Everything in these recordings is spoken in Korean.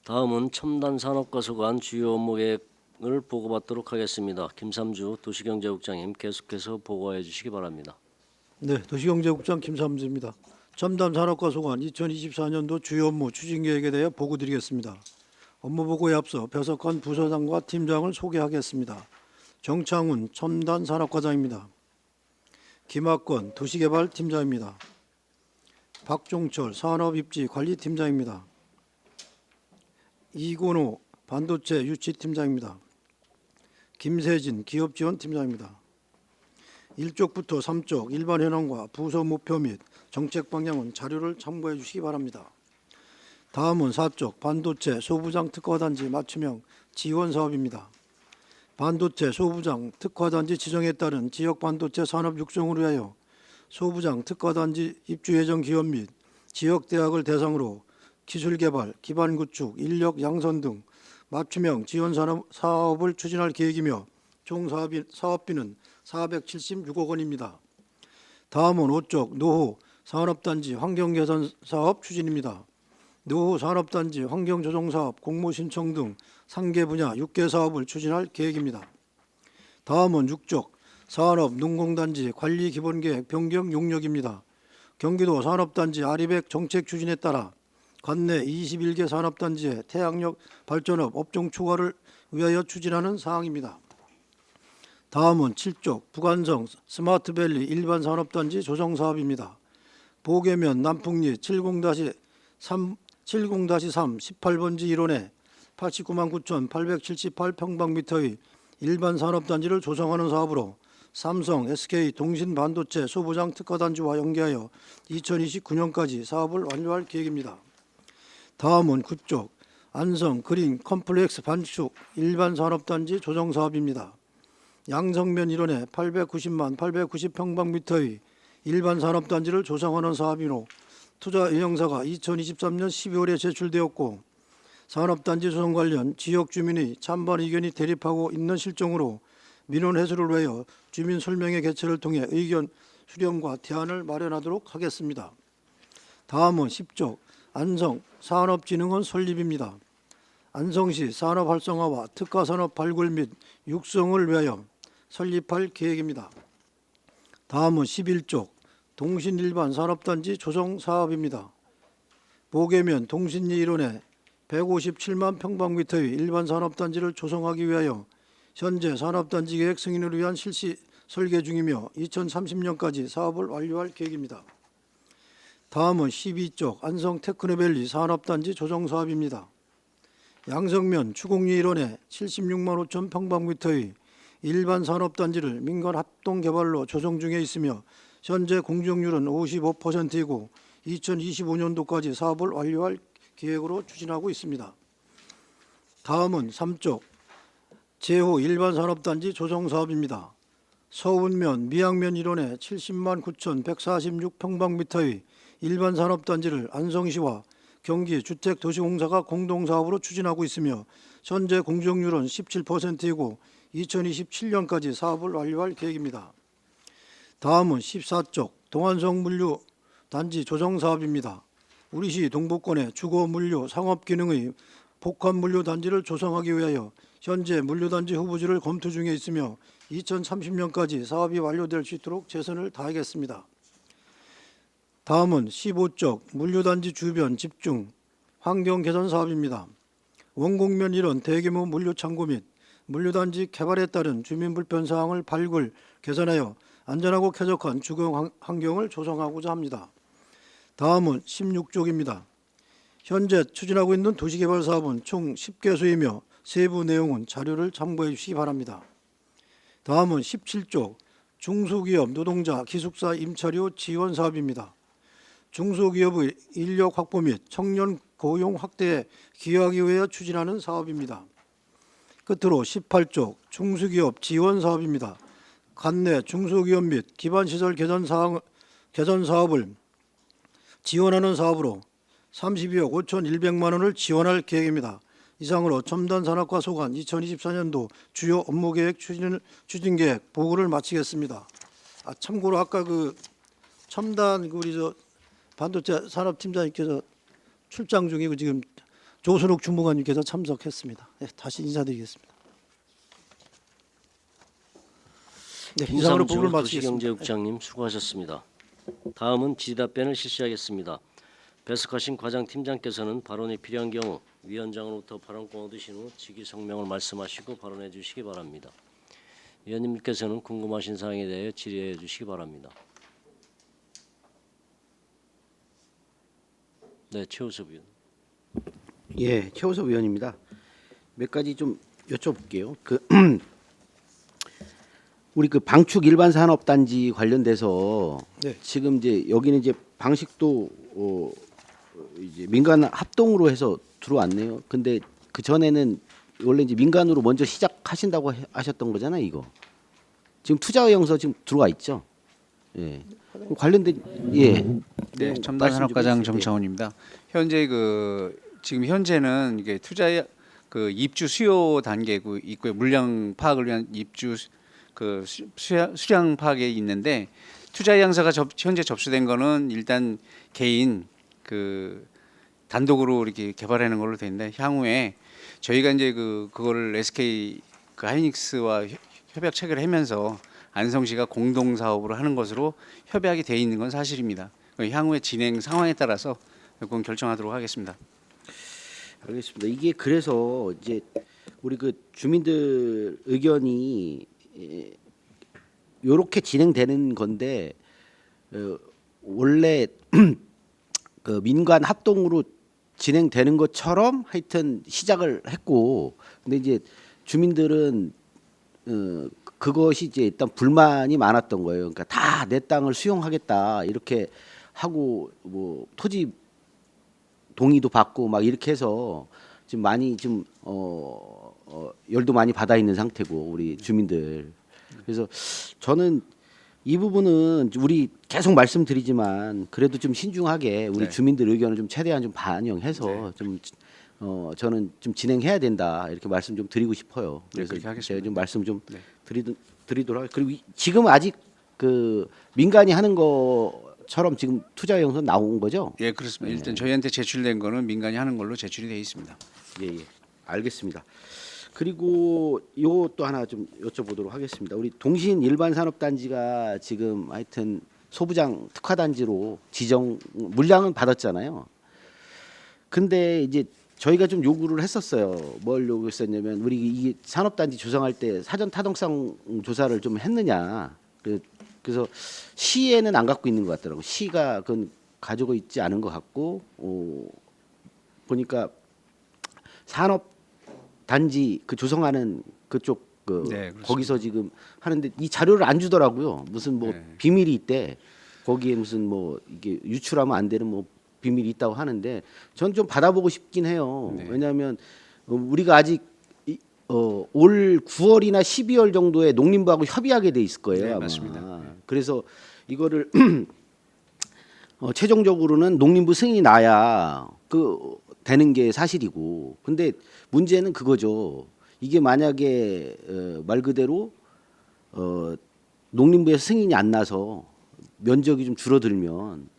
다음은 첨단 산업과 소관 주요 업무 계획을 보고받도록 하겠습니다. 김삼주 도시경제국장님 계속해서 보고해 주시기 바랍니다. 네, 도시경제국장 김삼주입니다. 첨단 산업과 소관 2024년도 주요 업무 추진 계획에 대해 보고드리겠습니다. 업무 보고에 앞서 배석한 부서장과 팀장을 소개하겠습니다. 정창훈 첨단 산업과장입니다. 김학권 도시개발팀장입니다. 박종철 산업입지관리팀장입니다. 이건호 반도체 유치팀장입니다. 김세진 기업지원팀장입니다. 1쪽부터 3쪽 일반 현황과 부서 목표 및 정책 방향은 자료를 참고해 주시기 바랍니다. 다음은 4쪽 반도체 소부장 특화단지 맞춤형 지원 사업입니다. 반도체 소부장 특화단지 지정에 따른 지역 반도체 산업 육성을 위하여 소부장 특화단지 입주 예정 기업 및 지역 대학을 대상으로 기술 개발, 기반 구축, 인력 양선 등 맞춤형 지원 사업을 추진할 계획이며 총 사업비는 476억 원입니다. 다음은 5쪽 노후 산업단지 환경개선 사업 추진입니다. 노후 산업단지 환경조정사업, 공모신청 등 3개 분야 6개 사업을 추진할 계획입니다. 다음은 6쪽 산업농공단지 관리기본계획 변경 용역입니다. 경기도 산업단지 아리백 정책 추진에 따라 관내 21개 산업단지의 태양력 발전업 업종 추가를 위하여 추진하는 사항입니다. 다음은 7쪽 부간성 스마트밸리 일반 산업단지 조성 사업입니다. 보계면 남풍리 70-3 18번지 1원에 89만 9,878평방미터의 일반 산업단지를 조성하는 사업으로 삼성, SK 동신반도체 소부장 특화단지와 연계하여 2029년까지 사업을 완료할 계획입니다. 다음은 9쪽 안성 그린 컴플렉스 반축 일반 산업단지 조성 사업입니다. 양성면 1원에 890만 890평방미터의 일반 산업단지를 조성하는 사업이로 투자 의향서가 2023년 12월에 제출되었고 산업단지 조성 관련 지역 주민의 찬반 의견이 대립하고 있는 실정으로 민원 해소를 위하여 주민 설명회 개최를 통해 의견 수렴과 대안을 마련하도록 하겠습니다. 다음은 10쪽 안성 산업진흥원 설립입니다. 안성시 산업 활성화와 특화 산업 발굴 및 육성을 위하여 설립할 계획입니다. 다음은 11쪽 동신 일반 산업단지 조성 사업입니다. 보계면 동신리 일원에 157만 평방미터의 일반 산업단지를 조성하기 위하여 현재 산업단지 계획 승인을 위한 실시 설계 중이며 2030년까지 사업을 완료할 계획입니다. 다음은 12쪽 안성 테크노밸리 산업단지 조성 사업입니다. 양성면 추곡리 일원에 76만 5천 평방미터의 일반 산업단지를 민간 합동개발로 조성 중에 있으며 현재 공정률은 55%이고 2025년도까지 사업을 완료할 계획으로 추진하고 있습니다. 다음은 3쪽 제호 일반 산업단지 조성 사업입니다. 서운면 미양면 일원에 70만 9,146평방미터의 일반 산업단지를 안성시와 경기주택도시공사가 공동사업으로 추진하고 있으며 현재 공정률은 17%이고 2027년까지 사업을 완료할 계획입니다. 다음은 14쪽 동안성 물류 단지 조성 사업입니다. 우리시 동북권에 주거 물류 상업 기능의 복합 물류 단지를 조성하기 위하여 현재 물류단지 후보지를 검토 중에 있으며 2030년까지 사업이 완료될 수 있도록 최선을 다하겠습니다. 다음은 15쪽 물류단지 주변 집중 환경 개선 사업입니다. 원곡면 일원 대규모 물류창고 및 물류단지 개발에 따른 주민 불편 사항을 발굴, 개선하여 안전하고 쾌적한 주거 환경을 조성하고자 합니다. 다음은 16쪽입니다. 현재 추진하고 있는 도시개발 사업은 총 10개소이며 세부 내용은 자료를 참고해 주시기 바랍니다. 다음은 17쪽 중소기업 노동자 기숙사 임차료 지원 사업입니다. 중소기업의 인력 확보 및 청년 고용 확대에 기여하기 위해 추진하는 사업입니다. 끝으로 18쪽 중소기업 지원 사업입니다. 관내 중소기업 및 기반시설 개선 사업을 지원하는 사업으로 32억 5,100만 원을 지원할 계획입니다. 이상으로 첨단 산업과 소관 2024년도 주요 업무 계획 추진 계획 보고를 마치겠습니다. 참고로 아까 그 첨단 우리 반도체 산업팀장님께서 출장 중이고 지금 조순욱 주무관님께서 참석했습니다. 네, 다시 인사드리겠습니다. 네, 이상으로 부분을 김삼주 마치겠습니다. 도시경제국장님 수고하셨습니다. 다음은 질의답변을 실시하겠습니다. 배석하신 과장팀장께서는 발언이 필요한 경우 위원장으로부터 발언권 얻으신 후 직위 성명을 말씀하시고 발언해 주시기 바랍니다. 위원님께서는 궁금하신 사항에 대해 질의해 주시기 바랍니다. 네, 최우섭 위원. 예, 최호섭 의원입니다. 몇 가지 좀 여쭤볼게요. 우리 방축 일반 산업 단지 관련돼서 네. 지금 이제 여기는 이제 방식도 이제 민간 합동으로 해서 들어왔네요. 근데 그 전에는 원래 이제 민간으로 먼저 시작하신다고 하셨던 거잖아요, 이거. 지금 투자의영서 지금 들어와 있죠. 예. 그럼 관련된 예. 네, 말씀 첨단 좀 산업과장 해주세요. 정창훈입니다. 현재 지금 현재는 이게 투자 입주 수요 단계고 있고요. 물량 파악을 위한 입주 수량 파악에 있는데 투자 예약서가 현재 접수된 거는 일단 개인 단독으로 이렇게 개발하는 걸로 돼 있는데 향후에 저희가 이제 그거를 SK 하이닉스와 협약 체결하면서 안성시가 공동 사업으로 하는 것으로 협약이 돼 있는 건 사실입니다. 향후의 진행 상황에 따라서 그건 결정하도록 하겠습니다. 알겠습니다. 이게 그래서 이제 우리 주민들 의견이 요렇게 진행되는 건데 원래 민간 합동으로 진행되는 것처럼 하여튼 시작을 했고 근데 이제 주민들은 그것이 이제 일단 불만이 많았던 거예요. 그러니까 다 내 땅을 수용하겠다 이렇게 하고 뭐 토지 동의도 받고 막 이렇게 해서 지금 많이 좀 열도 많이 받아 있는 상태고 우리 주민들. 그래서 저는 이 부분은 우리 계속 말씀드리지만 그래도 좀 신중하게 우리 네. 주민들 의견을 좀 최대한 좀 반영해서 네. 좀 저는 좀 진행해야 된다 이렇게 말씀 좀 드리고 싶어요. 네, 그래서 그렇게 하겠습니다. 제가 좀 말씀 좀 네. 드리도록 하겠습니다. 그리고 지금 아직 민간이 하는 것처럼 지금 투자 영선 나온 거죠? 예, 그렇습니다. 일단 저희한테 제출된 거는 민간이 하는 걸로 제출이 돼 있습니다. 예, 예. 알겠습니다. 그리고 요것도 하나 좀 여쭤보도록 하겠습니다. 우리 동신 일반 산업 단지가 지금 하여튼 소부장 특화 단지로 지정 물량은 받았잖아요. 근데 이제 저희가 좀 요구를 했었어요. 뭘 요구했었냐면 우리 이 산업 단지 조성할 때 사전 타당성 조사를 좀 했느냐. 그래서 시에는 안 갖고 있는 것 같더라고. 시가 그건 가지고 있지 않은 것 같고 보니까 산업 단지 조성하는 그쪽 네, 그렇습니다. 거기서 지금 하는데 이 자료를 안 주더라고요. 무슨 뭐 네. 비밀이 있대. 거기에 무슨 뭐 이게 유출하면 안 되는 뭐 비밀이 있다고 하는데 전 좀 받아보고 싶긴 해요. 네. 왜냐하면 우리가 아직 올 9월이나 12월 정도에 농림부하고 협의하게 돼 있을 거예요. 네, 아마. 맞습니다. 네. 그래서 이거를 최종적으로는 농림부 승인이 나야 되는 게 사실이고. 근데 문제는 그거죠. 이게 만약에 말 그대로 농림부에서 승인이 안 나서 면적이 좀 줄어들면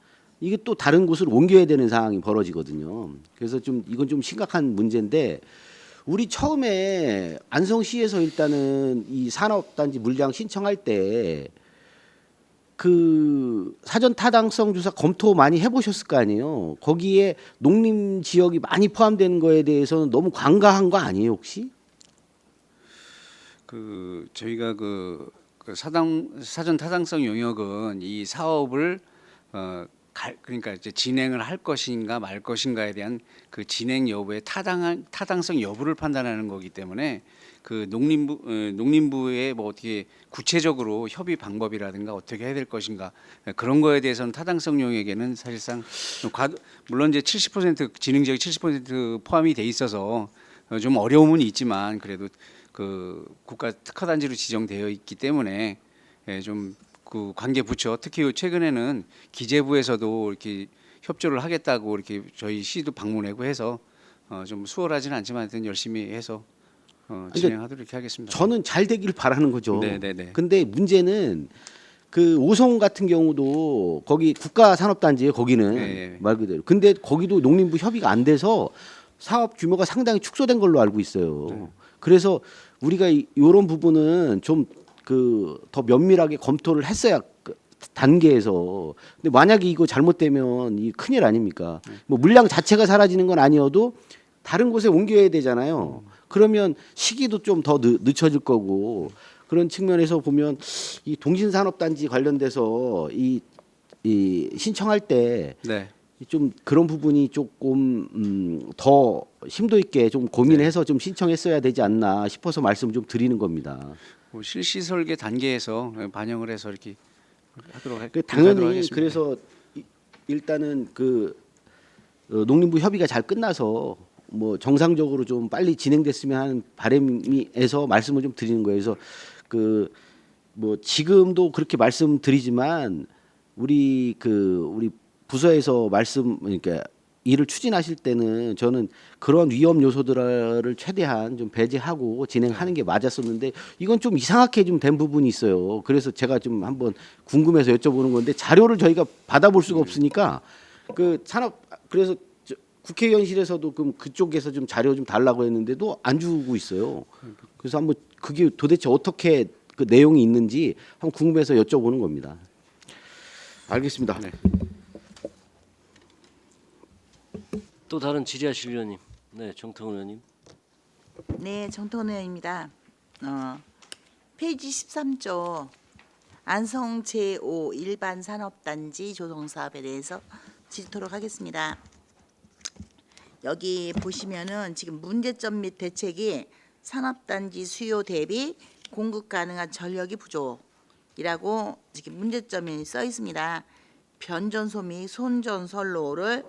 이게 또 다른 곳으로 옮겨야 되는 상황이 벌어지거든요. 그래서 좀 이건 좀 심각한 문제인데 우리 처음에 안성시에서 일단은 이 산업단지 물량 신청할 때 사전 타당성 조사 검토 많이 해보셨을 거 아니에요. 거기에 농림 지역이 많이 포함된 거에 대해서는 너무 관가한 거 아니에요, 혹시? 저희가 사전 타당성 영역은 이 사업을 그러니까 이제 진행을 할 것인가 말 것인가에 대한 진행 여부의 타당성 여부를 판단하는 거기 때문에 농림부의 뭐 어떻게 구체적으로 협의 방법이라든가 어떻게 해야 될 것인가 그런 거에 대해서는 타당성 영역에는 사실상 물론 이제 70% 진행 지역이 70% 포함이 돼 있어서 좀 어려움은 있지만 그래도 국가 특화 단지로 지정되어 있기 때문에 좀 관계 부처 특히 최근에는 기재부에서도 이렇게 협조를 하겠다고 이렇게 저희 시도 방문하고 해서 좀 수월하지는 않지만 하여튼 열심히 해서 진행하도록 이렇게 하겠습니다. 저는 잘 되길 바라는 거죠. 네네네. 근데 문제는 오송 같은 경우도 거기 국가 산업단지예요. 거기는 네. 말 그대로. 근데 거기도 농림부 협의가 안 돼서 사업 규모가 상당히 축소된 걸로 알고 있어요. 그래서 우리가 이런 부분은 좀 그 더 면밀하게 검토를 했어야 그 단계에서. 근데 만약에 이거 잘못되면 이 큰일 아닙니까? 뭐 물량 자체가 사라지는 건 아니어도 다른 곳에 옮겨야 되잖아요. 그러면 시기도 좀 더 늦춰질 거고 그런 측면에서 보면 이 동신산업단지 관련돼서 이 신청할 때 네. 좀 그런 부분이 조금 더 심도 있게 좀 고민해서 좀 신청했어야 되지 않나 싶어서 말씀 좀 드리는 겁니다. 뭐 실시 설계 단계에서 반영을 해서 이렇게 하도록 당연히 하겠습니다. 그래서 일단은 그 농림부 협의가 잘 끝나서 뭐 정상적으로 좀 빨리 진행됐으면 하는 바람에서 말씀을 좀 드리는 거예요. 그래서 그 뭐 지금도 그렇게 말씀드리지만 우리 부서에서 그러니까 일을 추진하실 때는 저는 그런 위험 요소들을 최대한 좀 배제하고 진행하는 게 맞았었는데 이건 좀 이상하게 좀 된 부분이 있어요. 그래서 제가 좀 한번 궁금해서 여쭤보는 건데 자료를 저희가 받아볼 수가 없으니까 그래서 국회의원실에서도 그럼 그쪽에서 좀 자료 좀 달라고 했는데도 안 주고 있어요. 그래서 한번 그게 도대체 어떻게 그 내용이 있는지 한번 궁금해서 여쭤보는 겁니다. 알겠습니다. 네. 또 다른 질의하실 의원님. 네, 정태훈 의원님. 네, 정태훈 의원입니다. 페이지 13조 안성 제5 일반 산업단지 조성 사업에 대해서 질의토록 하겠습니다. 여기 보시면은 지금 문제점 및 대책이 산업단지 수요 대비 공급 가능한 전력이 부족이라고 지금 문제점이 써 있습니다. 변전소 및 손전선로를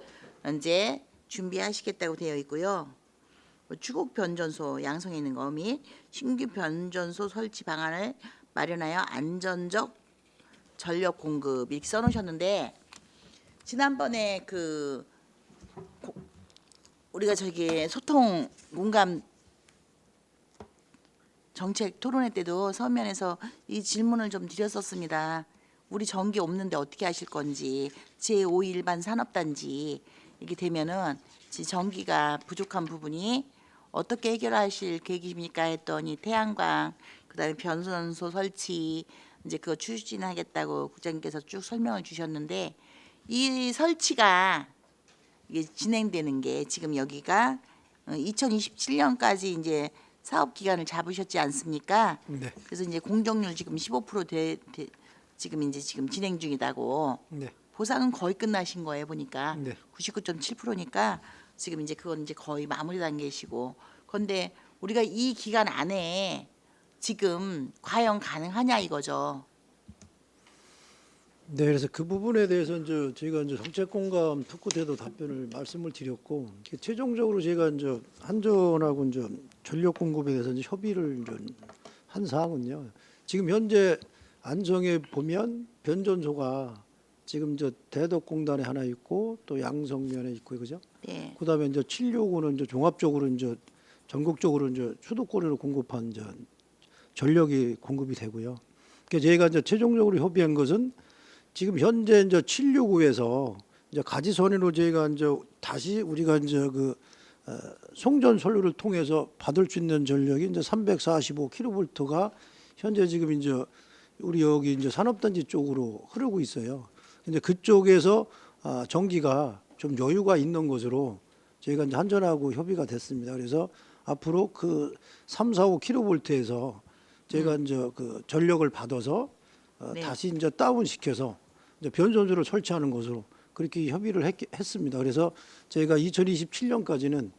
이제 준비하시겠다고 되어 있고요. 주곡 변전소 양성에 있는 거 및 신규 변전소 설치 방안을 마련하여 안전적 전력 공급 이렇게 써놓으셨는데 지난번에 우리가 저기 소통 공감 정책 토론회 때도 서면에서 이 질문을 좀 드렸었습니다. 우리 전기 없는데 어떻게 하실 건지 제5 일반 산업단지 이렇게 되면은 전기가 부족한 부분이 어떻게 해결하실 계획입니까 했더니 태양광 그다음에 변전소 설치 이제 그거 추진하겠다고 국장님께서 쭉 설명을 주셨는데 이 설치가 이게 진행되는 게 지금 여기가 2027년까지 이제 사업 기간을 잡으셨지 않습니까? 네. 그래서 이제 공정률 지금 15% 지금 진행 중이다고. 네. 보상은 거의 끝나신 거예요 보니까 네. 99.7%니까 지금 이제 그건 이제 거의 마무리 단계시고. 그런데 우리가 이 기간 안에 지금 과연 가능하냐 이거죠. 네, 그래서 그 부분에 대해서 이제 저희가 이제 정책공감 특구 때도 답변을 말씀을 드렸고 최종적으로 제가 이제 한전하고 이제 전력 공급에 대해서 이제 협의를 이제 한 사항은요. 지금 현재 안성에 보면 변전소가 지금 저 대덕공단에 하나 있고 또 양성면에 있고 그죠? 네. 그다음에 이제 769는 이제 종합적으로 이제 전국적으로 이제 수도권으로 공급한 이제 전력이 공급이 되고요. 그러니까 저희가 이제 최종적으로 협의한 것은 지금 현재 이제 769에서 이제 가지선으로 저희가 이제 다시 우리가 이제 송전 선로를 통해서 받을 수 있는 전력이 이제 345kV가 현재 지금 이제 우리 여기 이제 산업단지 쪽으로 흐르고 있어요. 근데 그쪽에서 전기가 좀 여유가 있는 것으로 저희가 이제 한전하고 협의가 됐습니다. 그래서 앞으로 그 345kV에서 저희가 이제 그 전력을 받아서 네. 다시 이제 다운 시켜서 이제 변전소를 설치하는 것으로 그렇게 협의를 했습니다. 그래서 저희가 2027년까지는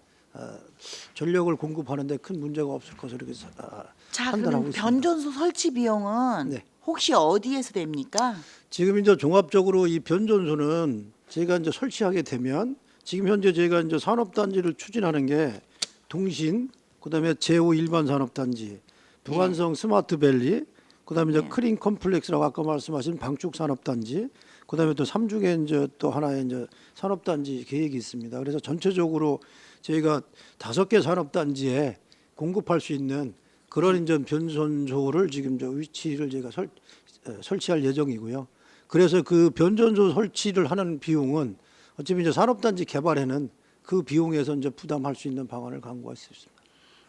전력을 공급하는데 큰 문제가 없을 것으로 이렇게 자, 판단하고 그럼 있습니다. 변전소 설치 비용은 네. 혹시 어디에서 됩니까? 지금 이제 종합적으로 이 변전소는 저희가 이제 설치하게 되면 지금 현재 저희가 이제 산업단지를 추진하는 게 동신, 그다음에 제5 일반 산업단지, 부관성 스마트밸리, 그다음에 이제 네. 크린 컴플렉스라고 아까 말씀하신 방축 산업단지, 그다음에 또 3중에 이제 또 하나의 이제 산업단지 계획이 있습니다. 그래서 전체적으로 저희가 5개 산업단지에 공급할 수 있는 그런 이제 변전소를 지금 저 위치를 저희가 설치할 예정이고요. 그래서 그 변전소 설치를 하는 비용은 어차피 이제 산업단지 개발에는 그 비용에서 이제 부담할 수 있는 방안을 강구할 수 있습니다.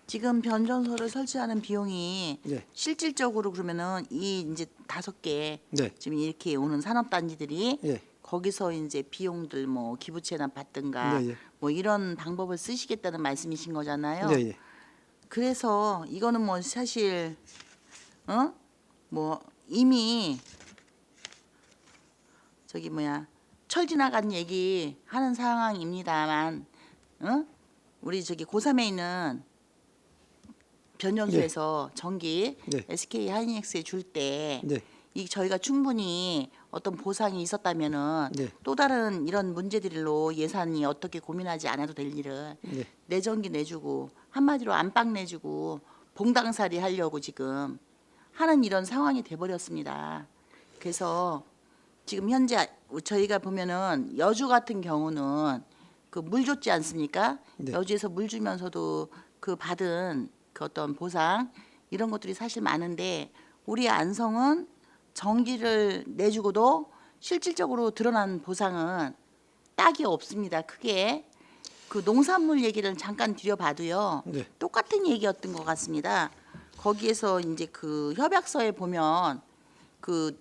지금 변전소를 설치하는 비용이 네. 실질적으로 그러면은 이 이제 5개 네. 지금 이렇게 오는 산업단지들이 예. 거기서 이제 비용들 뭐 기부채나 받든가 네, 예. 뭐 이런 방법을 쓰시겠다는 말씀이신 거잖아요. 네, 예. 그래서 이거는 뭐 사실 뭐 이미 저기 뭐야 철 지나간 얘기 하는 상황입니다만 우리 저기 고3에 있는 변전소에서 전기 네. SK 하이닉스에 줄 때 네. 이 저희가 충분히 어떤 보상이 있었다면은 네. 또 다른 이런 문제들로 예산이 어떻게 고민하지 않아도 될 일을 네. 내전기 내주고 한마디로 안방 내주고 봉당살이 하려고 지금 하는 이런 상황이 돼버렸습니다. 그래서 지금 현재 저희가 보면은 여주 같은 경우는 그 물 줬지 않습니까? 네. 여주에서 물 주면서도 그 받은 그 어떤 보상 이런 것들이 사실 많은데 우리 안성은 전기를 내주고도 실질적으로 드러난 보상은 딱이 없습니다. 크게 그 농산물 얘기를 잠깐 드려봐도요. 네. 똑같은 얘기였던 것 같습니다. 거기에서 이제 그 협약서에 보면 그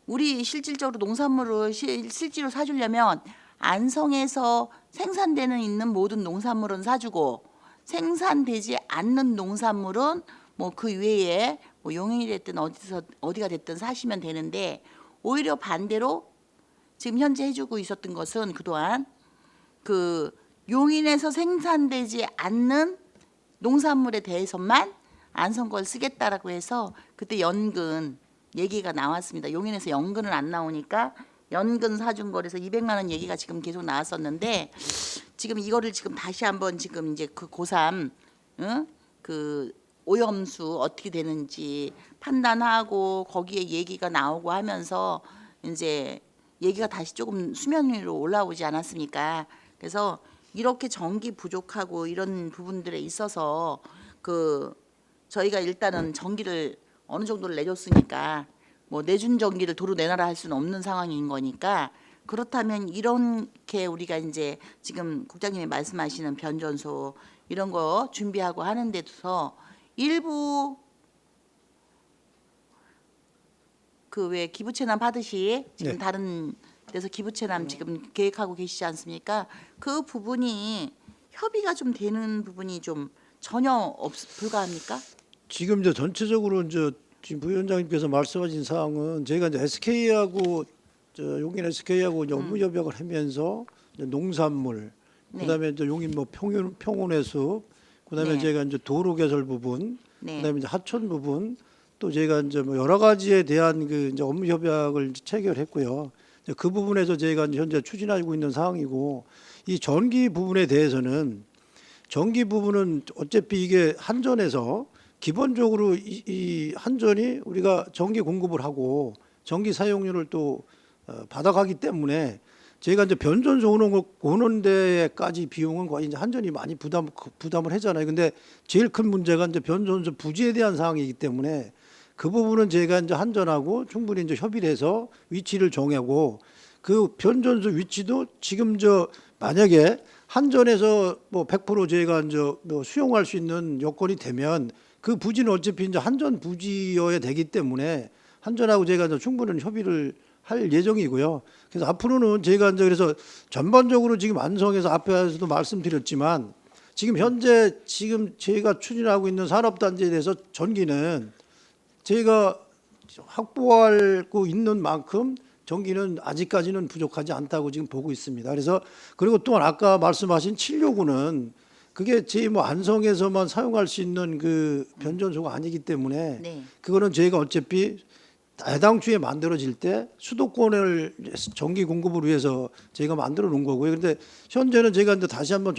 우리 실질적으로 농산물을 실제로 사주려면 안성에서 생산되는 있는 모든 농산물은 사주고 생산되지 않는 농산물은 뭐 그 외에 뭐 용인이 됐든 어디가 됐든 사시면 되는데 오히려 반대로 지금 현재 해주고 있었던 것은 그동안 그 용인에서 생산되지 않는 농산물에 대해서만 안성 걸 쓰겠다라고 해서 그때 연근 얘기가 나왔습니다. 용인에서 연근은 안 나오니까 연근 사준 거래서 200만 원 얘기가 지금 계속 나왔었는데 지금 이거를 지금 다시 한번 지금 이제 그 고3 그 오염수 어떻게 되는지 판단하고 거기에 얘기가 나오고 하면서 이제 얘기가 다시 조금 수면 위로 올라오지 않았습니까? 그래서 이렇게 전기 부족하고 이런 부분들에 있어서 그 저희가 일단은 전기를 어느 정도를 내줬으니까 뭐 내준 전기를 도로 내놔라 할 수는 없는 상황인 거니까 그렇다면 이렇게 우리가 이제 지금 국장님이 말씀하시는 변전소 이런 거 준비하고 하는 데서 일부 그 왜 기부채납 하듯이 지금 네. 다른 데서 기부채납 지금 계획하고 계시지 않습니까? 그 부분이 협의가 좀 되는 부분이 좀 전혀 불가합니까? 지금 이제 전체적으로 이제 지금 부위원장님께서 말씀하신 사항은 저희가 이제 SK하고 용인 SK하고 이제 업무 협약을 하면서 이제 농산물, 네. 그다음에 이제 용인 뭐 평원의 숲, 그다음에 네. 제가 이제 도로 개설 부분, 네. 그다음에 이제 하천 부분, 또 저희가 이제 뭐 여러 가지에 대한 그 이제 업무 협약을 이제 체결했고요. 이제 그 부분에서 저희가 이제 현재 추진하고 있는 사항이고 이 전기 부분에 대해서는 전기 부분은 어차피 이게 한전에서 기본적으로 이 한전이 우리가 전기 공급을 하고 전기 사용료를 또 받아가기 때문에 저희가 이제 변전소 오는 데까지 비용은 거의 이제 한전이 많이 부담을 하잖아요. 근데 제일 큰 문제가 이제 변전소 부지에 대한 사항이기 때문에 그 부분은 저희가 이제 한전하고 충분히 이제 협의를 해서 위치를 정하고 그 변전소 위치도 지금 만약에 한전에서 뭐 100% 저희가 이제 뭐 수용할 수 있는 여건이 되면 그 부지는 어차피 이제 한전 부지여야 되기 때문에 한전하고 저희가 이제 충분한 협의를 할 예정이고요. 그래서 앞으로는 저희가 이제 그래서 전반적으로 지금 안성에서 앞에서도 말씀드렸지만 지금 현재 지금 저희가 추진하고 있는 산업단지에 대해서 전기는 저희가 확보하고 있는 만큼 전기는 아직까지는 부족하지 않다고 지금 보고 있습니다. 그래서 그리고 또한 아까 말씀하신 769는 그게 저희 뭐 안성에서만 사용할 수 있는 그 변전소가 아니기 때문에 네. 그거는 저희가 어차피 해당 주에 만들어질 때 수도권을 전기 공급을 위해서 저희가 만들어 놓은 거고요. 그런데 현재는 제가 이제 다시 한번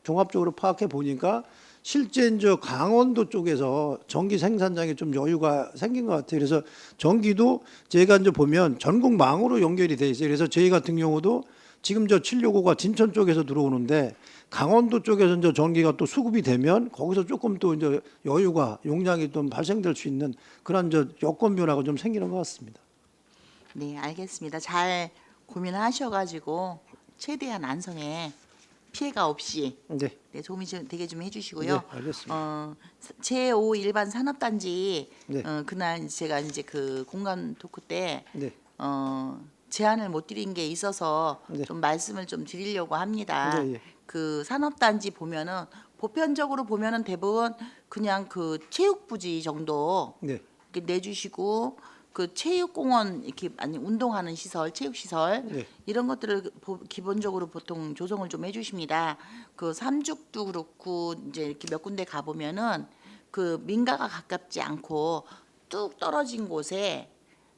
종합적으로 파악해 보니까 실제 이제 강원도 쪽에서 전기 생산량에 좀 여유가 생긴 것 같아요. 그래서 전기도 제가 이제 보면 전국망으로 연결이 돼 있어요. 그래서 저희 같은 경우도 지금 765가 진천 쪽에서 들어오는데 강원도 쪽에서 이제 전기가 또 수급이 되면 거기서 조금 또 이제 여유가 용량이 좀 발생될 수 있는 그런 이제 여건 변화가 좀 생기는 것 같습니다. 네, 알겠습니다. 잘 고민하셔가지고 최대한 안성에 피해가 없이 네. 네, 도움이 되게 좀 해주시고요. 네, 알겠습니다. 제5 일반 산업단지 네. 그날 제가 이제 그 공간 토크 때 네. 제안을 못 드린 게 있어서 네. 좀 말씀을 좀 드리려고 합니다. 네, 예. 그 산업단지 보면은 보편적으로 보면은 대부분 그냥 그 체육부지 정도 네. 이렇게 내주시고 그 체육공원 이렇게 아니 운동하는 시설, 체육시설 네. 이런 것들을 기본적으로 보통 조성을 좀 해주십니다. 그 삼죽도 그렇고 이제 이렇게 몇 군데 가 보면은 그 민가가 가깝지 않고 뚝 떨어진 곳에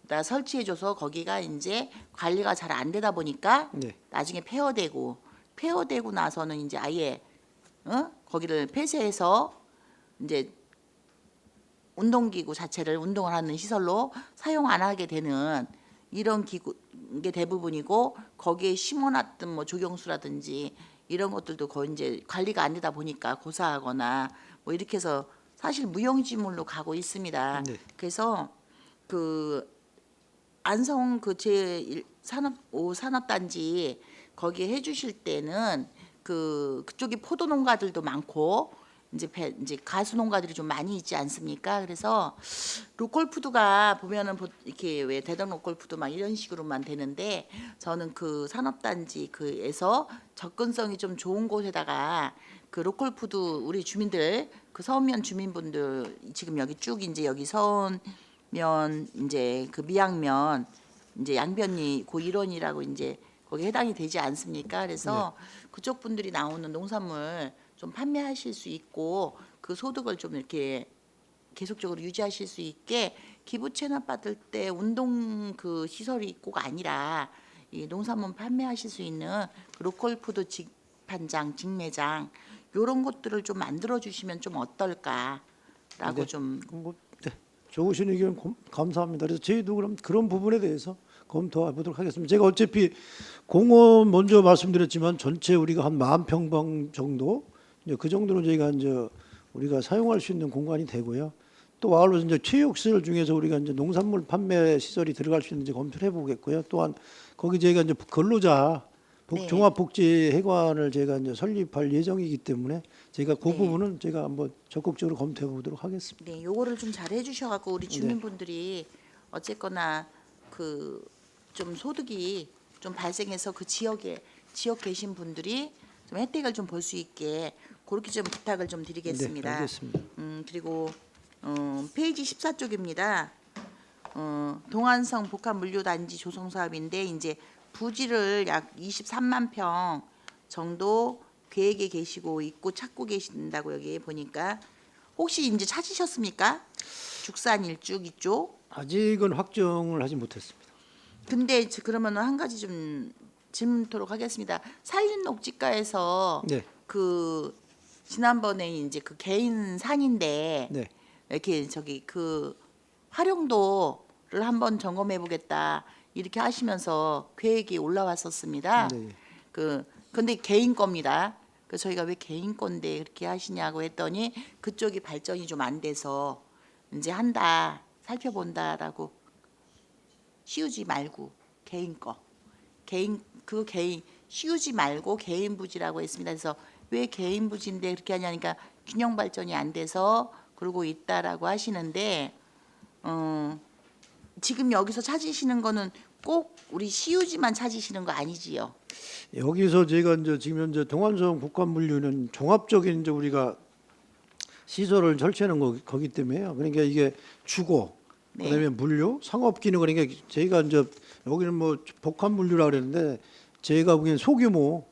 다 설치해줘서 거기가 이제 관리가 잘 안 되다 보니까 네. 나중에 폐허되고 나서는 이제 아예 거기를 폐쇄해서 이제 운동기구 자체를 운동을 하는 시설로 사용 안 하게 되는 이런 기구 게 대부분이고 거기에 심어놨던 뭐 조경수라든지 이런 것들도 거의 이제 관리가 안 되다 보니까 고사하거나 뭐 이렇게 해서 사실 무용지물로 가고 있습니다. 네. 그래서 그 안성 그 제 산업 5 산업단지 거기에 해주실 때는 그쪽이 포도 농가들도 많고 이제 가수 농가들이 좀 많이 있지 않습니까? 그래서 로컬푸드가 보면은 이렇게 왜 대덕 로컬푸드 막 이런 식으로만 되는데 저는 그 산업단지 그에서 접근성이 좀 좋은 곳에다가 그 로컬푸드 우리 주민들 그 서면 주민분들 지금 여기 쭉 이제 여기 서면 이제 그 미양면 이제 양변리 고 일원이라고 이제 거기 해당이 되지 않습니까? 그래서 그쪽 분들이 나오는 농산물 좀 판매하실 수 있고 그 소득을 좀 이렇게 계속적으로 유지하실 수 있게 기부 체납 받을 때 운동 그 시설이 꼭 아니라 이 농산물 판매하실 수 있는 로컬푸드 직판장, 직매장 이런 것들을 좀 만들어 주시면 좀 어떨까라고 네. 좀 뭐, 네. 좋으신 의견 감사합니다. 그래서 저희도 그럼 그런 부분에 대해서 검토해 보도록 하겠습니다. 제가 어차피 공원 먼저 말씀드렸지만 전체 우리가 한 10,000평방 정도 이제 그 정도로 저희가 이제 우리가 사용할 수 있는 공간이 되고요. 또 아울러 이제 체육시설 중에서 우리가 이제 농산물 판매 시설이 들어갈 수 있는지 검토를 해보겠고요. 또한 거기 저희가 이제 근로자 네. 종합복지회관을 제가 이제 설립할 예정이기 때문에 제가 그 네. 부분은 제가 한번 적극적으로 검토해 보도록 하겠습니다. 네, 요거를 좀 잘 해주셔갖고 우리 주민분들이 어쨌거나 그 좀 소득이 좀 발생해서 그 지역 계신 분들이 좀 혜택을 좀 볼 수 있게 그렇게 좀 부탁을 좀 드리겠습니다. 네, 알겠습니다. 그리고 페이지 14쪽입니다. 동안성 복합물류단지 조성 사업인데 이제 부지를 약 23만 평 정도 계획에 계시고 있고 찾고 계신다고 여기 보니까 혹시 이제 찾으셨습니까? 죽산 일죽 이쪽? 아직은 확정을 하지 못했습니다. 근데 그러면 한 가지 좀 질문토록 하겠습니다. 산림녹지가에서 네, 그 지난번에 이제 그 개인 산인데 네, 이렇게 저기 그 활용도를 한번 점검해 보겠다 이렇게 하시면서 계획이 올라왔었습니다. 네. 근데 개인 겁니다. 그 저희가 왜 개인 건데 그렇게 하시냐고 했더니 그쪽이 발전이 좀 안 돼서 이제 한다 살펴본다라고 씌우지 말고 개인 거 개인 씌우지 말고 개인 부지라고 했습니다. 그래서 왜 개인 부지인데 그렇게 하냐니까 균형 발전이 안 돼서 그러고 있다라고 하시는데 지금 여기서 찾으시는 거는 꼭 우리 시유지만 찾으시는 거 아니지요? 여기서 제가 이제 지금 현재 동안성 복합물류는 종합적인 이제 우리가 시설을 설치하는 거기 때문에요. 그러니까 이게 주거, 네. 그다음에 물류, 상업 기능 그러니까 저희가 이제 여기는 뭐 복합물류라 그랬는데 저희가 보기엔 소규모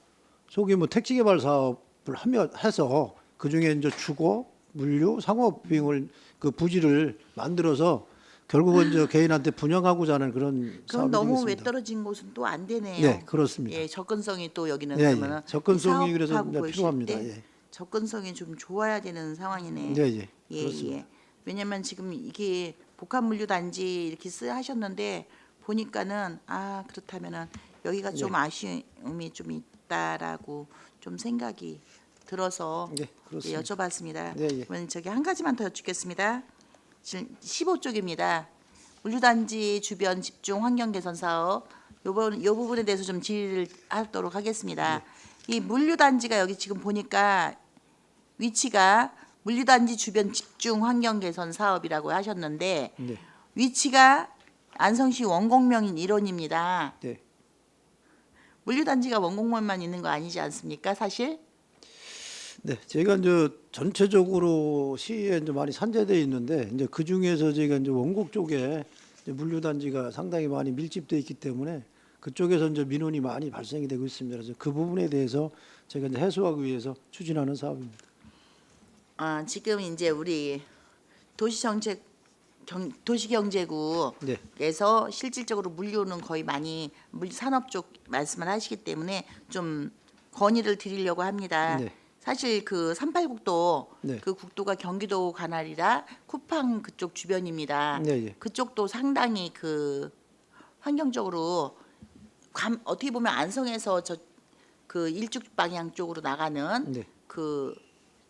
택지 개발 사업을 해서 그 중에 이제 주거, 물류, 상업 비용을 그 부지를 만들어서 결국은 이제 개인한테 분양하고자 하는 그런 그럼 사업이 너무 되겠습니다. 외떨어진 곳은 또 안 되네요. 네, 그렇습니다. 예, 접근성이 또 여기는 예, 그러면은 예. 접근성이 이 그래서 사업하고 이제 보실 필요합니다. 때 예. 접근성이 좀 좋아야 되는 상황이네. 예, 예. 예, 그렇습니다. 예. 왜냐면 지금 이게 복합물류 단지 이렇게 하셨는데 보니까는 아 그렇다면은 여기가 좀 아쉬움이 좀 있다라고 좀 생각이 들어서 예, 그렇습니다. 여쭤봤습니다. 예, 예. 그러면 저기 한 가지만 더 여쭙겠습니다. 15쪽입니다. 물류단지 주변 집중 환경 개선 사업 요 부분에 대해서 좀 질의를 하도록 하겠습니다. 이 물류단지가 여기 지금 보니까 위치가 물류단지 주변 집중 환경 개선 사업이라고 하셨는데 네. 위치가 안성시 원곡면인 일원입니다. 네. 물류단지가 원곡면만 있는 거 아니지 않습니까? 사실 네, 제가 이제 전체적으로 시에 이제 많이 산재되어 있는데 이제 그 중에서 제가 이제 원곡 쪽에 이제 물류단지가 상당히 많이 밀집되어 있기 때문에 그쪽에서 이제 민원이 많이 발생이 되고 있습니다. 그래서 그 부분에 대해서 제가 이제 해소하기 위해서 추진하는 사업입니다. 지금 이제 우리 도시경제국에서 네. 실질적으로 물류는 거의 많이 산업 쪽 말씀을 하시기 때문에 좀 건의를 드리려고 합니다. 네. 사실 그 38국도 네. 그 국도가 경기도 관할이라 쿠팡 그쪽 주변입니다. 네, 예. 그쪽도 상당히 그 환경적으로 어떻게 보면 안성에서 저 그 일죽 방향 쪽으로 나가는 네. 그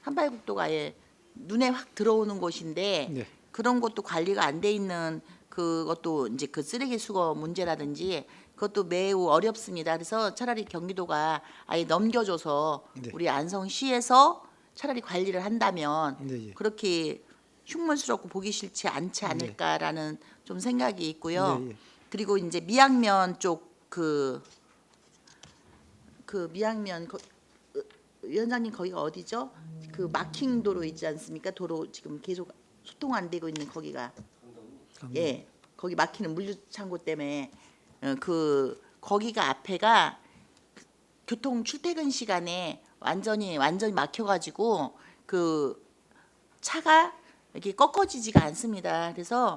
38국도가 아예 눈에 확 들어오는 곳인데 네. 그런 것도 관리가 안 돼 있는 그것도 이제 그 쓰레기 수거 문제라든지 그것도 매우 어렵습니다. 그래서 차라리 경기도가 아예 넘겨줘서 네. 우리 안성시에서 차라리 관리를 한다면 네, 예. 그렇게 흉물스럽고 보기 싫지 않지 않을까라는 좀 생각이 있고요. 네, 예. 그리고 이제 미양면 쪽 그 미양면 위원장님 거기가 어디죠? 그 마킹 도로 있지 않습니까? 도로 지금 계속 소통 안 되고 있는 거기가 예 거기 막히는 물류 창고 때문에 거기가 앞에가 교통 출퇴근 시간에 완전히 막혀가지고 그 차가 이렇게 꺾어지지가 않습니다. 그래서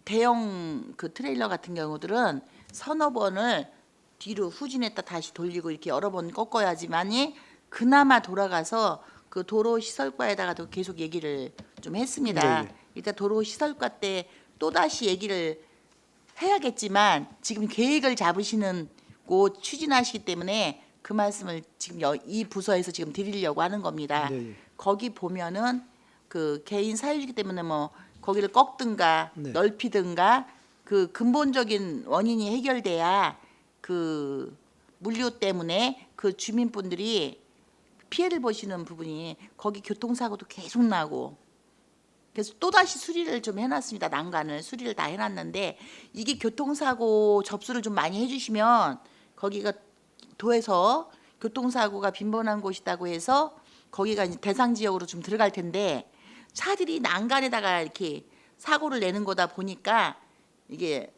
대형 그 트레일러 같은 경우들은 서너 번을 뒤로 후진했다 다시 돌리고 이렇게 여러 번 꺾어야지만이 그나마 돌아가서 그 도로 시설과에다가도 계속 얘기를 좀 했습니다. 네, 네. 일단 도로 시설과 때 또 다시 얘기를 해야겠지만 지금 계획을 잡으시는 곳 추진하시기 때문에 그 말씀을 지금 이 부서에서 지금 드리려고 하는 겁니다. 네, 예. 거기 보면은 그 개인 사유이기 때문에 뭐 거기를 꺾든가 네. 넓히든가 그 근본적인 원인이 해결돼야 그 물류 때문에 그 주민분들이 피해를 보시는 부분이 거기 교통사고도 계속 나고 그래서 또다시 수리를 좀 해놨습니다. 난간을 수리를 다 해놨는데 이게 교통사고 접수를 좀 많이 해주시면 거기가 도에서 교통사고가 빈번한 곳이라고 해서 거기가 이제 대상 지역으로 좀 들어갈 텐데 차들이 난간에다가 이렇게 사고를 내는 거다 보니까 이게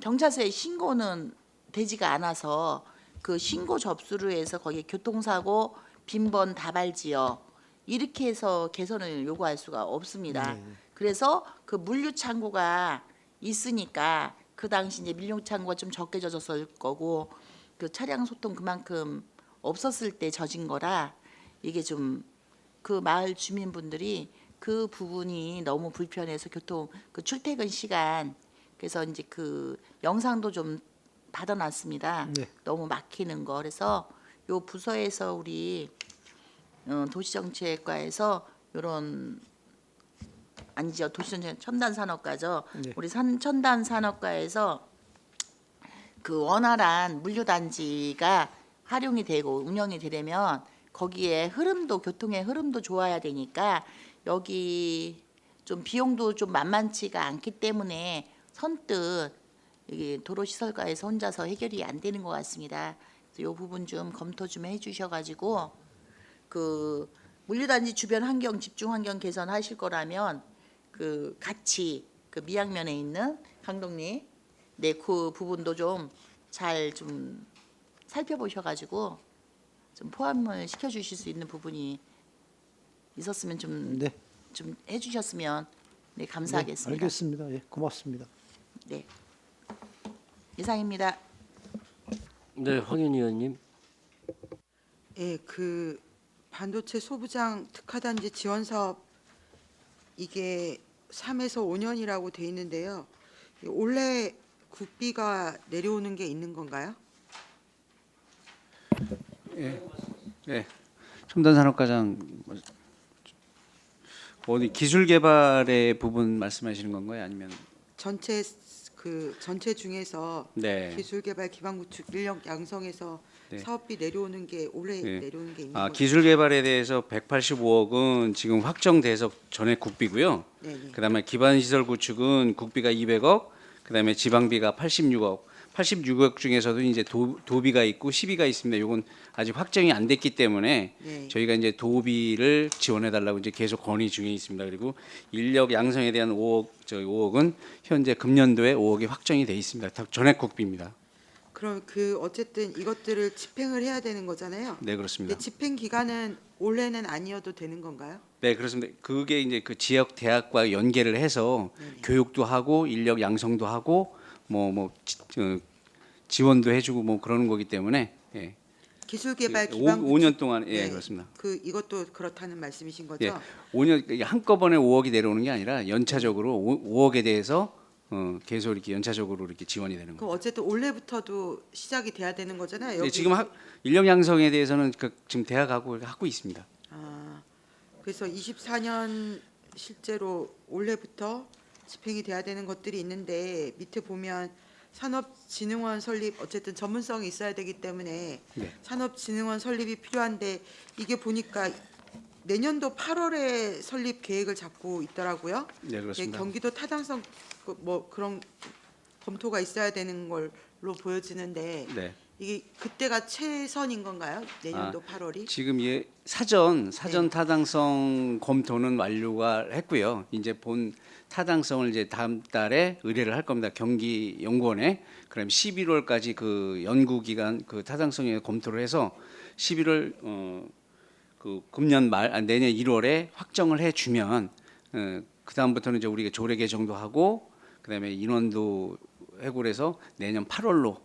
경찰서에 신고는 되지가 않아서 그 신고 접수를 해서 거기에 교통사고 빈번 다발 지역 이렇게 해서 개선을 요구할 수가 없습니다. 네. 그래서 그 물류 창고가 있으니까 그 당시 이제 물류 창고가 좀 적게 젖었을 거고 그 차량 소통 그만큼 없었을 때 젖은 거라 이게 좀 그 마을 주민분들이 그 부분이 너무 불편해서 교통 그 출퇴근 시간 그래서 이제 그 영상도 좀 받아놨습니다. 네. 너무 막히는 거 그래서 요 부서에서 우리 도시정책과에서 이런 아니죠 도시정책 첨단산업과죠. 네. 우리 첨단산업과에서 그 원활한 물류단지가 활용이 되고 운영이 되려면 거기에 흐름도 교통의 흐름도 좋아야 되니까 여기 좀 비용도 좀 만만치가 않기 때문에 선뜻 이게 도로시설과에서 혼자서 해결이 안 되는 것 같습니다. 그래서 이 부분 좀 검토 좀 해주셔가지고 그 물류단지 주변 환경 집중 환경 개선하실 거라면 그 같이 그 미양면에 있는 강동리 그 부분도 좀 잘 좀 살펴보셔가지고 좀 포함을 시켜주실 수 있는 부분이 있었으면 좀 네. 해주셨으면 네 네, 감사하겠습니다. 알겠습니다. 예, 고맙습니다. 네 이상입니다. 네, 황윤 의원님. 예, 그 반도체 소부장 특화단지 지원 사업 이게 3에서 5년이라고 돼 있는데요. 올해 국비가 내려오는 게 있는 건가요? 네. 첨단산업과장 어디 기술 개발의 부분 말씀하시는 건가요? 아니면 전체 그 전체 중에서 네. 기술개발 기반구축 인력 양성에서 네. 사업비 내려오는 게 올해 네. 내려오는 게 있는 아, 거죠? 기술 개발에 대해서 185억은 지금 확정돼서 전액 국비고요. 네네. 그다음에 기반 시설 구축은 국비가 200억, 그다음에 지방비가 86억. 86억 중에서도 이제 도비가 있고 시비가 있습니다. 이건 아직 확정이 안 됐기 때문에 네. 저희가 이제 도비를 지원해 달라고 이제 계속 건의 중에 있습니다. 그리고 인력 양성에 대한 5억은 현재 금년도에 5억이 확정이 돼 있습니다. 다 전액 국비입니다. 그럼 그 어쨌든 이것들을 집행을 해야 되는 거잖아요. 네, 그렇습니다. 근데 집행 기간은 올해는 아니어도 되는 건가요? 네, 그렇습니다. 그게 이제 그 지역 대학과 연계를 해서 교육도 하고 인력 양성도 하고 지원도 해주고 뭐 그러는 거기 때문에 예. 기술개발 기반 5년 동안 예, 네. 그렇습니다. 그 이것도 그렇다는 말씀이신 거죠? 예, 5년 한꺼번에 5억이 내려오는 게 아니라 연차적으로 5억에 대해서 계속 이렇게 연차적으로 이렇게 지원이 되는 거예요. 그럼 어쨌든 올해부터도 시작이 돼야 되는 거잖아요. 네, 여기 지금 인력 양성에 대해서는 지금 대학하고 하고 있습니다. 아, 그래서 24년 실제로 올해부터 집행이 돼야 되는 것들이 있는데 밑에 보면 산업진흥원 설립 어쨌든 전문성이 있어야 되기 때문에 네. 산업진흥원 설립이 필요한데 이게 보니까 내년도 8월에 설립 계획을 잡고 있더라고요. 네, 그렇습니다. 경기도 타당성 뭐 그런 검토가 있어야 되는 걸로 보여지는데 네. 이게 그때가 최선인 건가요? 내년도 8월이? 지금 사전 네. 타당성 검토는 완료가 했고요. 이제 본 타당성을 이제 다음 달에 의뢰를 할 겁니다. 경기 연구원에. 그럼 11월까지 그 연구 기간 그 타당성에 검토를 해서 11월 그 금년 내년 1월에 확정을 해 주면 그 다음부터는 이제 우리가 조례 개정도 하고 그다음에 인원도 해고해서 내년 8월로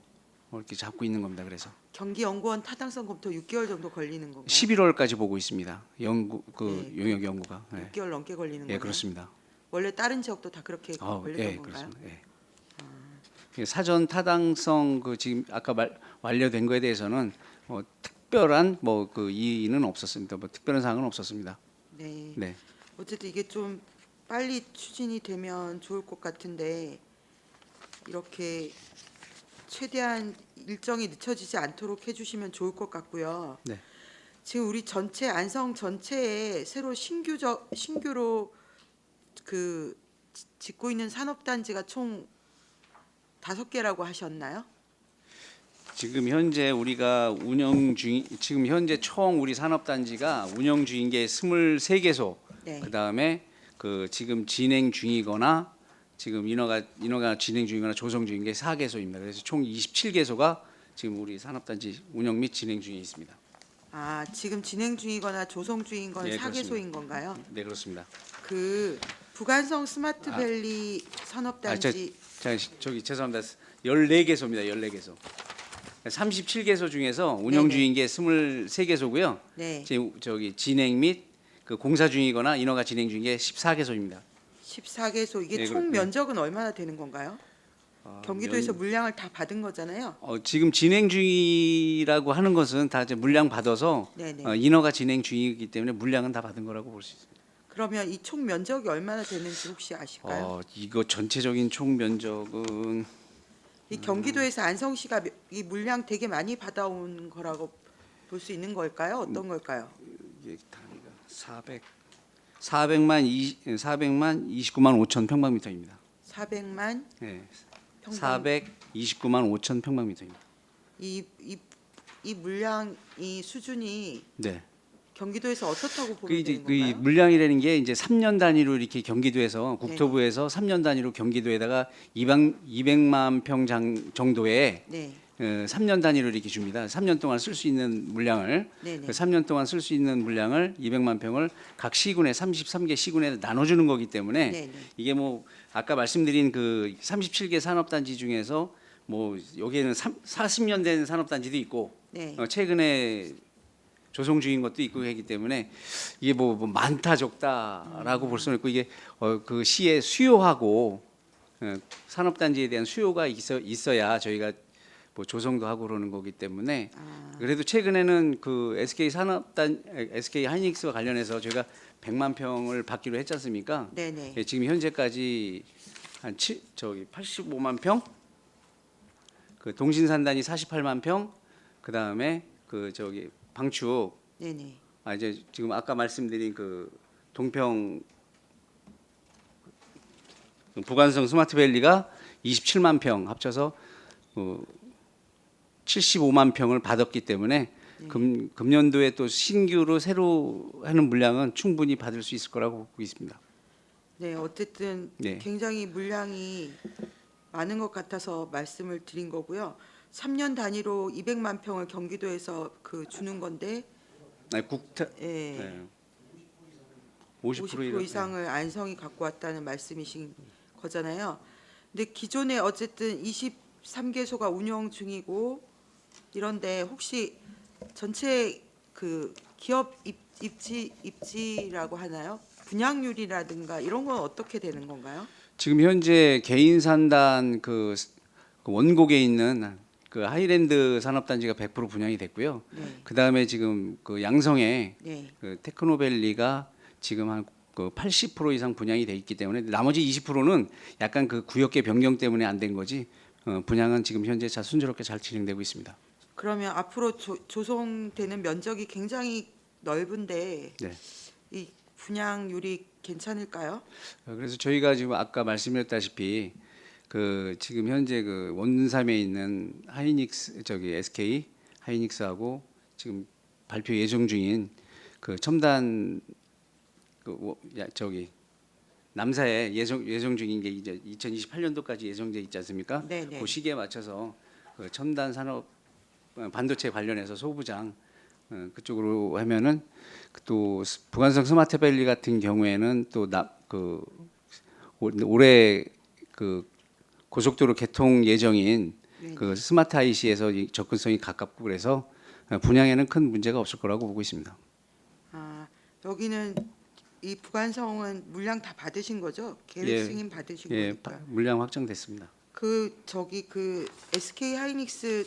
이렇게 잡고 있는 겁니다. 그래서 경기연구원 타당성 검토 6개월 정도 걸리는 건가요? 11월까지 보고 있습니다. 연구 네. 용역 연구가. 네. 6개월 넘게 걸리는 예, 거예요? 그렇습니다. 원래 다른 지역도 다 그렇게 걸렸던 예, 건가요? 그렇습니다. 예. 사전 타당성 그 지금 아까 완료된 거에 대해서는 특별한 그 이의는 없었습니다. 뭐 특별한 사항은 없었습니다. 네. 네. 어쨌든 이게 좀 빨리 추진이 되면 좋을 것 같은데 이렇게 최대한 일정이 늦춰지지 않도록 해주시면 좋을 것 같고요. 네. 지금 우리 전체 안성 전체에 새로 신규로 그 짓고 있는 산업단지가 총 5개라고 하셨나요? 지금 현재 우리가 지금 현재 총 우리 산업단지가 운영 중인 게 23개소. 네. 그다음에 그 지금 진행 중이거나 지금 인허가 진행 중이거나 조성 중인 게 4개소입니다. 그래서 총 27개소가 지금 우리 산업단지 운영 및 진행 중에 있습니다. 아, 지금 진행 중이거나 조성 중인 건 네, 4개소인 건가요? 네, 그렇습니다. 그 부간성 스마트밸리 산업단지 저기 죄송합니다. 14개소입니다. 14개소. 37개소 중에서 운영 네네. 중인 게 23개소고요. 네. 지금 저기 진행 및 그 공사 중이거나 인허가 진행 중인 게 14개소입니다. 14개소 이게 네, 총 네. 면적은 얼마나 되는 건가요? 경기도에서 물량을 다 받은 거잖아요. 지금 진행 중이라고 하는 것은 다 이제 물량 받아서 네네. 인허가 진행 중이기 때문에 물량은 다 받은 거라고 볼 수 있습니다. 그러면 이 총 면적이 얼마나 되는지 혹시 아실까요? 이거 전체적인 총 면적은 이 경기도에서 안성시가 이 물량 되게 많이 받아온 거라고 볼 수 있는 걸까요? 어떤 걸까요? 이게 단위가 400만 29만 5천 평방미터입니다. 400만 네. 평방 429만 5천 평방미터입니다. 이 물량 이 수준이 네. 경기도에서 어떻다고 그 보면 이제 되는 그 건가요? 물량이라는 게 이제 3년 단위로 이렇게 경기도에서 국토부에서 3년 단위로 경기도에다가 200만 평 정도의 네. 3년 단위로 이렇게 줍니다. 3년 동안 쓸 수 있는 물량을 네네. 그 3년 동안 쓸 수 있는 물량을 200만 평을 각 시군에 33개 시군에 나눠주는 거기 때문에 네네. 이게 뭐 아까 말씀드린 그 37개 산업단지 중에서 뭐 여기에는 40년 된 산업단지도 있고 네. 최근에 조성 중인 것도 있고 하기 때문에 이게 뭐 많다 적다라고 볼 수는 있고 이게 그 시의 수요하고 산업단지에 대한 수요가 있어야 저희가 뭐 조성도 하고 그러는 거기 때문에 그래도 최근에는 그 SK 하이닉스와 관련해서 저희가 100만 평을 받기로 했지 않습니까? 네네. 지금 현재까지 저기 85만 평, 그 동신산단이 48만 평, 그 다음에 그 저기 방축 네네. 이제 지금 아까 말씀드린 그 동평 부관성 스마트밸리가 27만 평 합쳐서 75만 평을 받았기 때문에 금년도에 또 신규로 새로 하는 물량은 충분히 받을 수 있을 거라고 보고 있습니다. 네, 어쨌든 네. 굉장히 물량이 많은 것 같아서 말씀을 드린 거고요. 3년 단위로 200만 평을 경기도에서 그 주는 건데 아니, 국타 예, 네. 50% 50% 이상을 안성이 갖고 왔다는 말씀이신 거잖아요. 근데 기존에 어쨌든 23개소가 운영 중이고 이런데 혹시 전체 그 기업 입지라고 하나요? 분양률이라든가 이런 건 어떻게 되는 건가요? 지금 현재 개인 산단 그 원곡에 있는 그 하이랜드 산업단지가 100% 분양이 됐고요. 네. 그 다음에 지금 그 양성에 네. 그 테크노밸리가 지금 한 그 80% 이상 분양이 돼 있기 때문에 나머지 20%는 약간 그 구역계 변경 때문에 안 된 거지 분양은 지금 현재 순조롭게 잘 진행되고 있습니다. 그러면 앞으로 조성되는 면적이 굉장히 넓은데 네. 이 분양률이 괜찮을까요? 그래서 저희가 지금 아까 말씀드렸다시피 그 지금 현재 그 원삼에 있는 하이닉스 저기 SK 하이닉스하고 지금 발표 예정 중인 그 첨단 저기 남사에 예정 중인 게 이제 2028년도까지 예정돼 있지 않습니까? 네네. 그 시기에 맞춰서 그 첨단 산업 반도체 관련해서 소부장 그쪽으로 하면은 또 부관성 스마트밸리 같은 경우에는 또 그 올해 그 고속도로 개통 예정인 그 스마트 IC에서 접근성이 가깝고 그래서 분양에는 큰 문제가 없을 거라고 보고 있습니다. 아, 여기는 이 부관성은 물량 다 받으신 거죠? 계획 예, 승인 받으신 예, 거니까. 물량 확정됐습니다. 그 저기 그 SK 하이닉스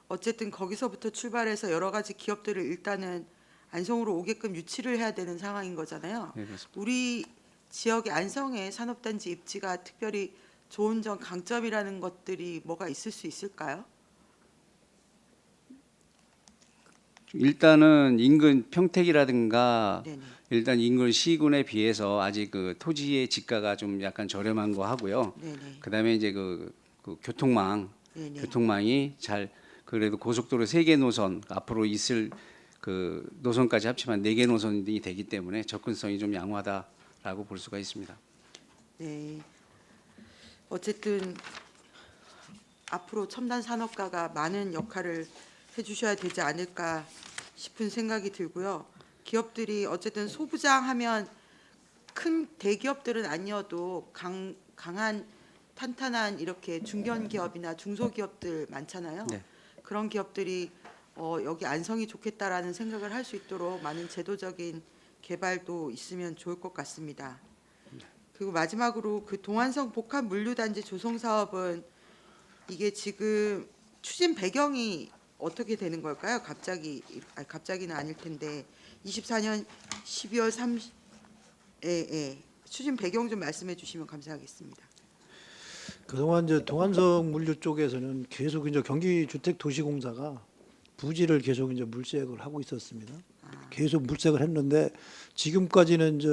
어쨌든 거기서부터 출발해서 여러 가지 기업들을 일단은 안성으로 오게끔 유치를 해야 되는 상황인 거잖아요. 예, 그렇습니다. 우리 지역의 안성의 산업단지 입지가 특별히 좋은 점, 강점이라는 것들이 뭐가 있을 수 있을까요? 일단은 인근 평택이라든가 네네. 일단 인근 시군에 비해서 아직 그 토지의 지가가 좀 약간 저렴한 거 하고요. 네네. 그다음에 이제 그 네네. 교통망이 잘 그래도 고속도로 3개 노선 앞으로 있을 그 노선까지 합치면 4개 노선이 되기 때문에 접근성이 좀 양호하다라고 볼 수가 있습니다. 네. 어쨌든 앞으로 첨단 산업가가 많은 역할을 해주셔야 되지 않을까 싶은 생각이 들고요. 기업들이 어쨌든 소부장 하면 큰 대기업들은 아니어도 강한 탄탄한 이렇게 중견 기업이나 중소기업들 많잖아요. 네. 그런 기업들이 여기 안성이 좋겠다라는 생각을 할 수 있도록 많은 제도적인 개발도 있으면 좋을 것 같습니다. 그리고 마지막으로 그 동안성 복합 물류단지 조성 사업은 이게 지금 추진 배경이 어떻게 되는 걸까요? 갑자기는 아닐 텐데 24년 12월 30 추진 배경 좀 말씀해 주시면 감사하겠습니다. 그동안 이제 동안성 물류 쪽에서는 계속 이제 경기주택도시공사가 부지를 계속 이제 물색을 하고 있었습니다. 계속 물색을 했는데 지금까지는 이제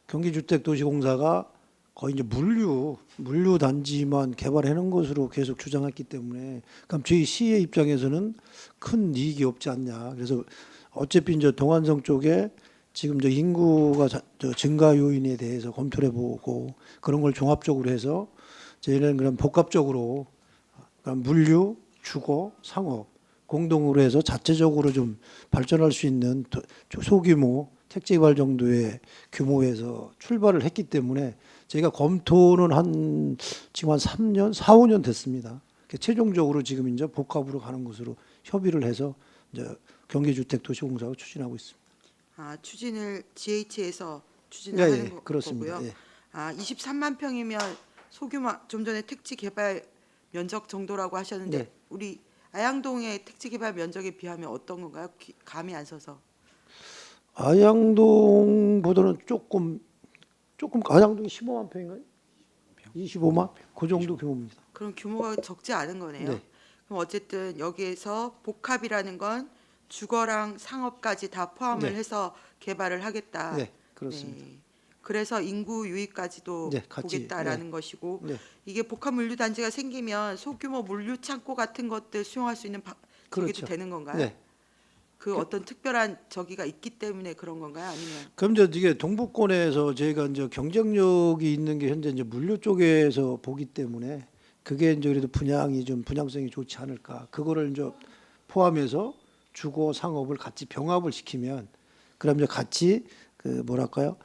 경기주택도시공사가 거의 이제 물류 단지만 개발해 놓은 것으로 계속 주장했기 때문에 그럼 저희 시의 입장에서는 큰 이익이 없지 않냐. 그래서 어차피 이제 동안성 쪽에 지금 저 인구가 증가 요인에 대해서 검토를 해보고 그런 걸 종합적으로 해서 저희는 그런 복합적으로 물류, 주거, 상업 공동으로 해서 자체적으로 좀 발전할 수 있는 소규모 택지 개발 정도의 규모에서 출발을 했기 때문에 저희가 검토는 지금 한 3년, 4, 5년 됐습니다. 최종적으로 지금 이제 복합으로 가는 것으로 협의를 해서 이제 경기주택도시공사가 추진하고 있습니다. 아, 추진을 GH에서 추진을 예, 하는 예, 그렇습니다. 거고요. 예. 아, 23만 평이면 소규모 좀 전에 택지 개발 면적 정도라고 하셨는데 네. 우리 아양동의 택지 개발 면적에 비하면 어떤 건가요? 감이 안 서서. 아양동보다는 조금 아양동이 15만 평인가요? 25만 그 정도 규모입니다. 그럼 규모가 적지 않은 거네요. 네. 그럼 어쨌든 여기에서 복합이라는 건 주거랑 상업까지 다 포함을 네. 해서 개발을 하겠다. 네, 그렇습니다. 네. 그래서 인구 유입까지도 네, 같이, 보겠다라는 것이고 네. 이게 복합 물류 단지가 생기면 소규모 물류 창고 같은 것들 수용할 수 있는 저기도 그렇죠. 되는 건가요? 네. 그 어떤 특별한 저기가 있기 때문에 그런 건가요? 아니면 그럼 이제 이게 동북권에서 저희가 이제 경쟁력이 있는 게 현재 이제 물류 쪽에서 보기 때문에 그게 이제 그래도 분양이 좀 분양성이 좋지 않을까. 그거를 이제 포함해서 주거 상업을 같이 병합을 시키면 그럼 이제 같이 그 뭐랄까요?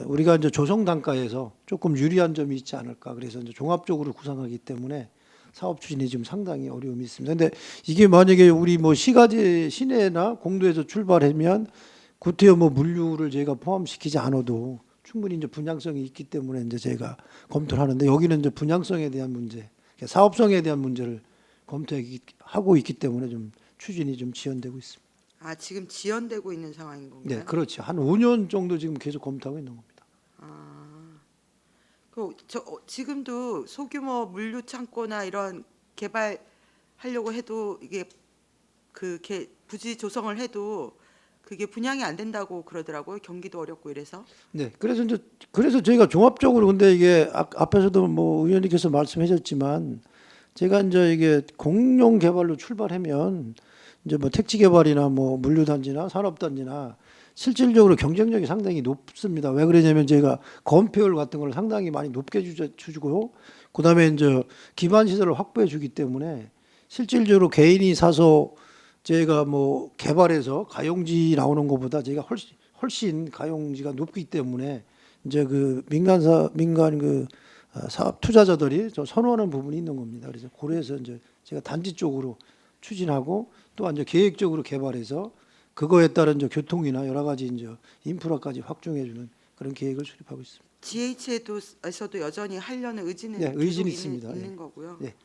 우리가 이제 조성 단가에서 조금 유리한 점이 있지 않을까. 그래서 이제 종합적으로 구상하기 때문에 사업 추진이 지금 상당히 어려움이 있습니다. 근데 이게 만약에 우리 뭐 시가지 시내나 공도에서 출발하면 구태여 뭐 물류를 저희가 포함시키지 않아도 충분히 이제 분양성이 있기 때문에 이제 저희가 검토를 하는데 여기는 이제 분양성에 대한 문제, 사업성에 대한 문제를 검토하고 있기 때문에 좀 추진이 좀 지연되고 있습니다. 아 지금 지연되고 있는 상황인 건가요? 네, 그렇죠. 한 5년 정도 지금 계속 검토하고 있는 겁니다. 지금도 소규모 물류 창고나 이런 개발하려고 해도 이게 그게 부지 조성을 해도 그게 분양이 안 된다고 그러더라고요. 경기도 어렵고 이래서. 네, 그래서 저희가 종합적으로 근데 이게 앞에서도 뭐 의원님께서 말씀하셨지만 제가 이제 이게 공용 개발로 출발하면 이제 뭐 택지 개발이나 뭐 물류 단지나 산업 단지나 실질적으로 경쟁력이 상당히 높습니다. 왜 그러냐면 저희가 건폐율 같은 걸 상당히 많이 높게 주고요. 그다음에 이제 기반 시설을 확보해 주기 때문에 실질적으로 개인이 사서 저희가 뭐 개발해서 가용지 나오는 것보다 저희가 훨씬 가용지가 높기 때문에 이제 그 민간 그 사업 투자자들이 좀 선호하는 부분이 있는 겁니다. 그래서 고려해서 이제 제가 단지 쪽으로 추진하고 또 이제 계획적으로 개발해서 그거에 따른 이제 교통이나 여러 가지 이제 인프라까지 확충해 주는 그런 계획을 수립하고 있습니다. GH에서도 여전히 하려는 의지는 네, 계속 의지는 있습니다. 있는 예. 거고요. 네.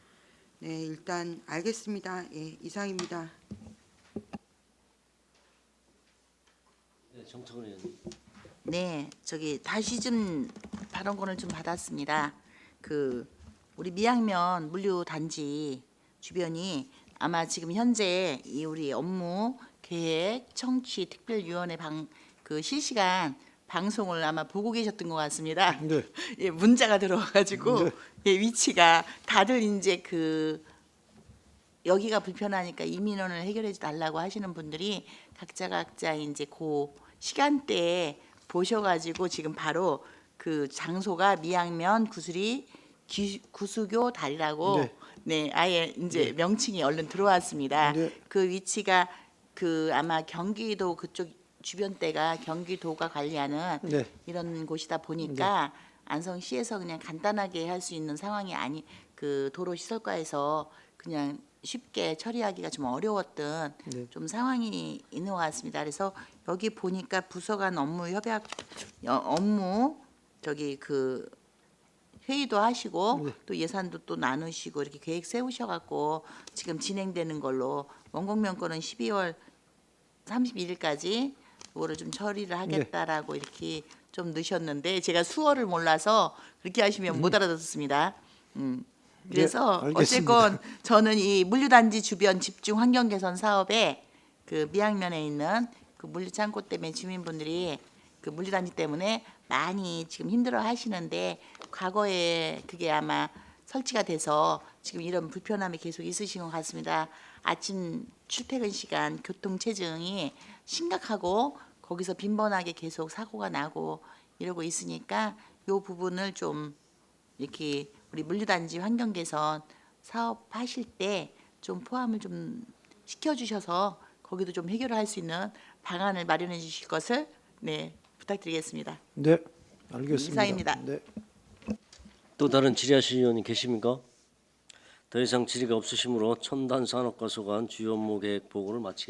네, 일단 알겠습니다. 예, 이상입니다. 네, 정청원 의원님. 네, 저기 다시 좀 발언권을 좀 받았습니다. 그 우리 미양면 물류 단지 주변이 아마 지금 현재 이 우리 업무 계획 청취 특별위원회 그 실시간 방송을 아마 보고 계셨던 것 같습니다. 네. 예, 문자가 들어와가지고 네. 예, 위치가 다들 이제 그 여기가 불편하니까 이민원을 해결해 달라고 하시는 분들이 각자 이제 그 시간대에 보셔가지고 지금 바로 그 장소가 미양면 구수리 구수교 다리라고 네. 네 아예 이제 명칭이 얼른 들어왔습니다. 네. 그 위치가 그 아마 경기도 그쪽 주변대가 경기도가 관리하는 네. 이런 곳이다 보니까 안성시에서 그냥 간단하게 할 수 있는 상황이 아니 그 도로시설과에서 그냥 쉽게 처리하기가 좀 어려웠던 네. 좀 상황이 있는 것 같습니다. 그래서 여기 보니까 부서 간 업무 협약 업무 저기 그 회의도 하시고 네. 또 예산도 또 나누시고 이렇게 계획 세우셔갖고 지금 진행되는 걸로 원곡면 거는 12월 31일까지 그거를 좀 처리를 하겠다라고 이렇게 좀 넣으셨는데 제가 수어를 몰라서 그렇게 하시면 못 알아듣습니다. 그래서 네, 알겠습니다. 어쨌건 저는 이 물류단지 주변 집중 환경 개선 사업에 그 미양면에 있는 그 물류 창고 때문에 주민분들이 그 물류단지 때문에 많이 지금 힘들어 하시는데 과거에 그게 아마 설치가 돼서 지금 이런 불편함이 계속 있으신 것 같습니다. 아침 출퇴근 시간 교통 체증이 심각하고 거기서 빈번하게 계속 사고가 나고 이러고 있으니까 이 부분을 좀 이렇게 우리 물류단지 환경 개선 사업하실 때 좀 포함을 좀 시켜주셔서 거기도 좀 해결을 할 수 있는 방안을 마련해 주실 것을 네 부탁드리겠습니다. 네, 알겠습니다. 이상입니다. 네. 또 다른 질의하실 의원이 계십니까? 더 이상 질의가 없으시므로 첨단 산업과 소관 주요 업무 계획 보고를 마치겠습니다.